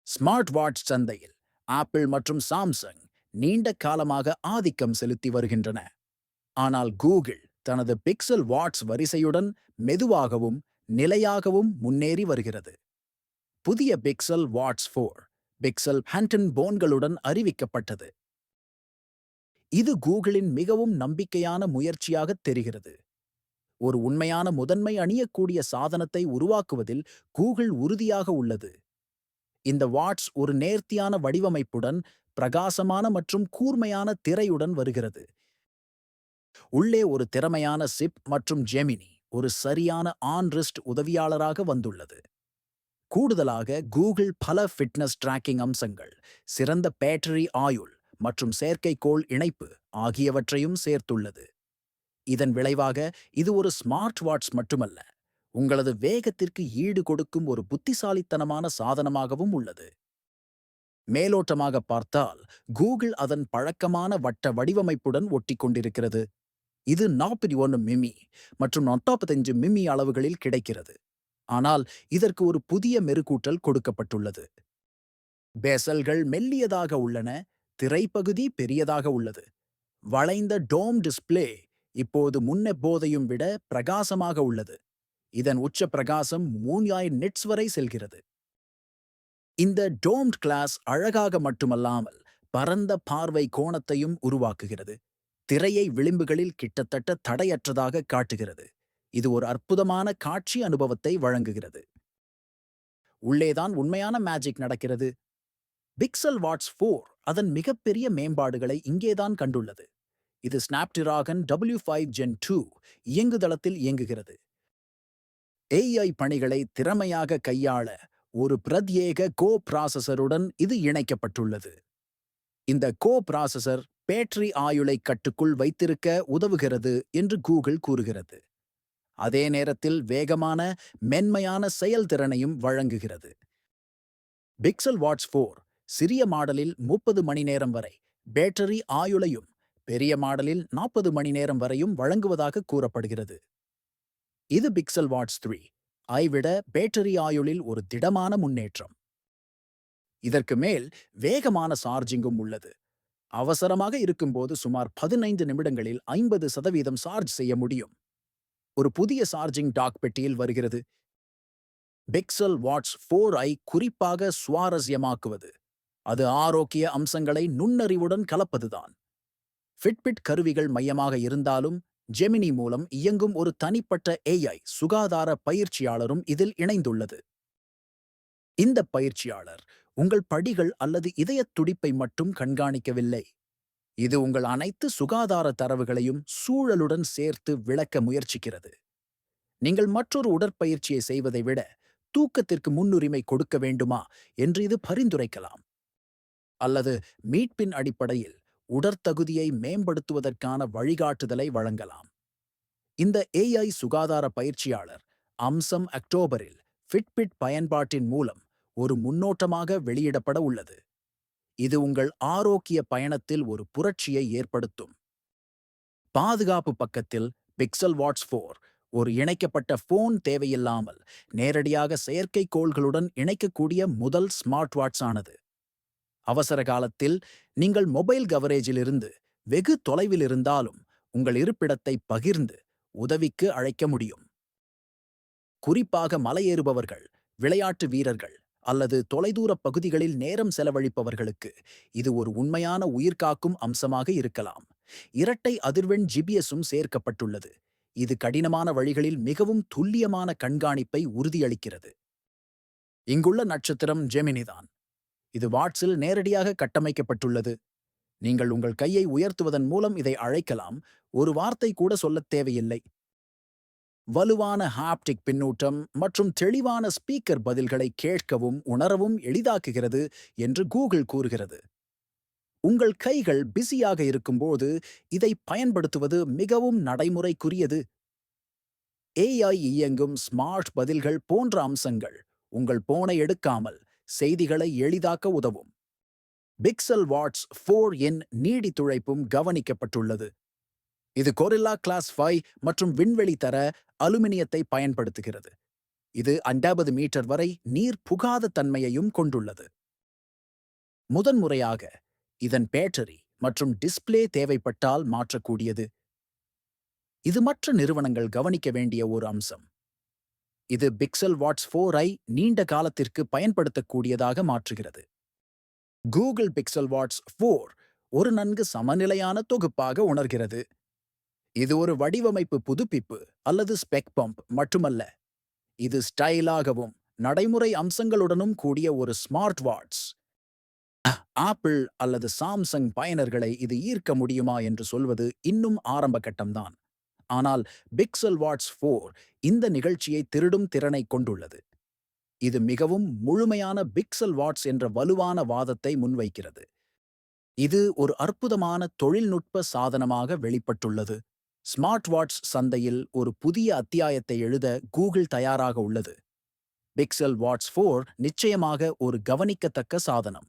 Smart watch சந்தையில் apple மற்றும் Samsung நீண்ட காலமாக ஆதிக்கம் செலுத்தி வருகின்றன. ஆனால் கூகுள் தனது பிக்சல் வாட்ச் வரிசையுடன் மெதுவாகவும் நிலையாகவும் முன்னேறி வருகிறது. புதிய பிக்சல் வாட்ச் 4 பிக்சல் ஹண்டன் போன்களுடன் அறிவிக்கப்பட்டது. இது கூகுளின் மிகவும் நம்பிக்கையான முயற்சியாக தெரிகிறது. ஒரு உண்மையான முதன்மை அணியக்கூடிய சாதனத்தை உருவாக்குவதில் கூகுள் உறுதியாக உள்ளது. இந்த வாட்ச் ஒரு நேர்த்தியான வடிவமைப்புடன் பிரகாசமான மற்றும் கூர்மையான திரையுடன் வருகிறது. உள்ளே ஒரு திறமையான சிப் மற்றும் ஜெமினி ஒரு சரியான ஆன்-ரிஸ்ட் உதவியாளராக வந்துள்ளது. கூடுதலாக கூகுள் பல ஃபிட்னஸ் டிராக்கிங் அம்சங்கள், சிறந்த பேட்டரி ஆயுள் மற்றும் செயற்கைக்கோள் இணைப்பு ஆகியவற்றையும் சேர்த்துள்ளது. இதன் விளைவாக இது ஒரு ஸ்மார்ட் வாட்ச் மட்டுமல்ல, உங்களது வேகத்திற்கு ஈடு கொடுக்கும் ஒரு புத்திசாலித்தனமான சாதனமாகவும் உள்ளது. மேலோட்டமாக பார்த்தால் கூகுள் அதன் பழக்கமான வட்ட வடிவமைப்புடன் ஒட்டிக்கொண்டிருக்கிறது. இது 41 மிமி மற்றும் 45 மிமி அளவுகளில் கிடைக்கிறது. ஆனால் இதற்கு ஒரு புதிய மெருகூட்டல் கொடுக்கப்பட்டுள்ளது. பெசல்கள் மெல்லியதாக உள்ளன, திரைப்பகுதி பெரியதாக உள்ளது. வளைந்த டோம் டிஸ்ப்ளே இப்போது முன்னெப்போதையும் விட பிரகாசமாக உள்ளது. இதன் உச்ச பிரகாசம் 3000 நிட்ஸ் வரை செல்கிறது. இந்த டோம்ட் கிளாஸ் அழகாக மட்டுமல்லாமல் பரந்த பார்வை கோணத்தையும் உருவாக்குகிறது. திரையை விளிம்புகளில் கிட்டத்தட்ட தடையற்றதாக காட்டுகிறது. இது ஒரு அற்புதமான காட்சி அனுபவத்தை வழங்குகிறது. உள்ளேதான் உண்மையான மேஜிக் நடக்கிறது. பிக்சல் வாட்ச் 4 அதன் மிகப்பெரிய மேம்பாடுகளை இங்கேதான் கண்டுள்ளது. இது ஸ்னாப்டிராகன் W5 Gen 2 இயங்குதளத்தில் இயங்குகிறது. AI பணிகளை திறமையாக கையாள ஒரு பிரத்யேக கோ ப்ராசஸருடன் இது இணைக்கப்பட்டுள்ளது. இந்த கோ ப்ராசஸர் பேட்டரி ஆயுளை கட்டுக்குள் வைத்திருக்க உதவுகிறது என்று கூகுள் கூறுகிறது. அதே நேரத்தில் வேகமான, மென்மையான செயல்திறனையும் வழங்குகிறது. பிக்சல் வாட்ச் 4 சிறிய மாடலில் 30 மணி நேரம் வரை பேட்டரி ஆயுளையும், பெரிய மாடலில் 40 மணி நேரம் வரையும் வழங்குவதாக கூறப்படுகிறது. இது பிக்சல் வாட்ச் 3 ஐ விட பேட்டரி ஆயுளில் ஒரு திடமான முன்னேற்றம். இதற்கு மேல் வேகமான சார்ஜிங்கும் உள்ளது. அவசரமாக இருக்கும்போது சுமார் 15 நிமிடங்களில் 50% சார்ஜ் செய்ய முடியும். ஒரு புதிய சார்ஜிங் டாக் பெட்டியில் வருகிறது. பிக்சல் வாட்ச் 4 ஐ குறிப்பாக சுவாரஸ்யமாக்குவது அது ஆரோக்கிய அம்சங்களை நுண்ணறிவுடன் கலப்பதுதான். ஃபிட்பிட் கருவிகள் மையமாக இருந்தாலும் ஜெமினி மூலம் இயங்கும் ஒரு தனிப்பட்ட AI சுகாதார பயிற்சியாளரும் இதில் இணைந்துள்ளது. இந்த பயிற்சியாளர் உங்கள் படிகள் அல்லது இதயத் துடிப்பை மட்டும் கண்காணிக்கவில்லை. இது உங்கள் அனைத்து சுகாதார தரவுகளையும் சூழலுடன் சேர்த்து விளக்க முயற்சிக்கிறது. நீங்கள் மற்றொரு உடற்பயிற்சியை செய்வதை விட தூக்கத்திற்கு முன்னுரிமை கொடுக்க வேண்டுமா என்று இது பரிந்துரைக்கலாம். அல்லது மீட்பின் அடிப்படையில் உடற்தகுதியை மேம்படுத்துவதற்கான வழிகாட்டுதலை வழங்கலாம். இந்த AI சுகாதார பயிற்சியாளர் அம்சம் அக்டோபரில் ஃபிட்பிட் பயன்பாட்டின் மூலம் ஒரு முன்னோட்டமாக வெளியிடப்பட உள்ளது. இது உங்கள் ஆரோக்கிய பயணத்தில் ஒரு புரட்சியை ஏற்படுத்தும். பாதுகாப்பு பக்கத்தில் பிக்சல் வாட்ச் 4 ஒரு இணைக்கப்பட்ட போன் தேவையில்லாமல் நேரடியாக செயற்கைக்கோள்களுடன் இணைக்கக்கூடிய முதல் ஸ்மார்ட் வாட்ச் ஆனது. அவசர காலத்தில் நீங்கள் மொபைல் கவரேஜிலிருந்து வெகு தொலைவில் இருந்தாலும் உங்கள் இருப்பிடத்தை பகிர்ந்து உதவிக்கு அழைக்க முடியும். குறிப்பாக மலையேறுபவர்கள், விளையாட்டு வீரர்கள் அல்லது தொலைதூர பகுதிகளில் நேரம் செலவழிப்பவர்களுக்கு இது ஒரு உண்மையான உயிர்காக்கும் அம்சமாக இருக்கலாம். இரட்டை அதிர்வெண் ஜிபிஎஸும் சேர்க்கப்பட்டுள்ளது. இது கடினமான வழிகளில் மிகவும் துல்லியமான கண்காணிப்பை உறுதியளிக்கிறது. இங்குள்ள நட்சத்திரம் ஜெமினிதான். இது வாட்ஸில் நேரடியாக கட்டமைக்கப்பட்டுள்ளது. நீங்கள் உங்கள் கையை உயர்த்துவதன் மூலம் இதை அழைக்கலாம், ஒரு வார்த்தை கூட சொல்லத் தேவையில்லை. வலுவான ஹாப்டிக் பின்னூட்டம் மற்றும் தெளிவான ஸ்பீக்கர் பதில்களை கேட்கவும் உணரவும் எளிதாக்குகிறது என்று கூகுள் கூறுகிறது. உங்கள் கைகள் பிஸியாக இருக்கும்போது இதை பயன்படுத்துவது மிகவும் நடைமுறைக்குரியது. AI இயங்கும் ஸ்மார்ட் பதில்கள் போன்ற அம்சங்கள் உங்கள் போனை எடுக்காமல் செய்திகளை எளிதாக்க உதவும். பிக்சல் வாட்ச் 4 இன் நீடித்துழைப்பும் கவனிக்கப்பட்டுள்ளது. இது கொரில்லா கிளாஸ் 5 மற்றும் விண்வெளி தர அலுமினியத்தை பயன்படுத்துகிறது. இது 50 மீட்டர் வரை நீர் புகாத தன்மையையும் கொண்டுள்ளது. முதன்முறையாக இதன் பேட்டரி மற்றும் டிஸ்ப்ளே தேவைப்பட்டால் மாற்றக்கூடியது. இது மற்ற நிறுவனங்கள் கவனிக்க வேண்டிய ஒரு அம்சம். இது பிக்சல் வாட்ஸ் 4 ஐ நீண்ட காலத்திற்கு பயன்படுத்தக்கூடியதாக மாற்றுகிறது. கூகுள் பிக்சல் வாட்ஸ் 4 ஒரு நன்கு சமநிலையான தொகுப்பாக உணர்கிறது. இது ஒரு வடிவமைப்பு புதுப்பிப்பு அல்லது ஸ்பெக் பம்ப் மட்டுமல்ல. இது ஸ்டைலாகவும் நடைமுறை அம்சங்களுடனும் கூடிய ஒரு ஸ்மார்ட் வாட்ச். ஆப்பிள் அல்லது சாம்சங் பயனர்களை இது ஈர்க்க முடியுமா என்று சொல்வது இன்னும் ஆரம்ப கட்டம்தான். ஆனால் பிக்சல் வாட்ஸ் 4 இந்த நிகழ்ச்சியை திருடும் திறனை கொண்டுள்ளது. இது மிகவும் முழுமையான பிக்சல் வாட்ஸ் என்ற வலுவான வாதத்தை முன்வைக்கிறது. இது ஒரு அற்புதமான தொழில்நுட்ப சாதனமாக வெளிப்பட்டுள்ளது. ஸ்மார்ட் வாட்ச் சந்தையில் ஒரு புதிய அத்தியாயத்தை எழுத கூகுள் தயாராக உள்ளது. பிக்சல் வாட்ஸ் 4 நிச்சயமாக ஒரு கவனிக்கத்தக்க சாதனம்.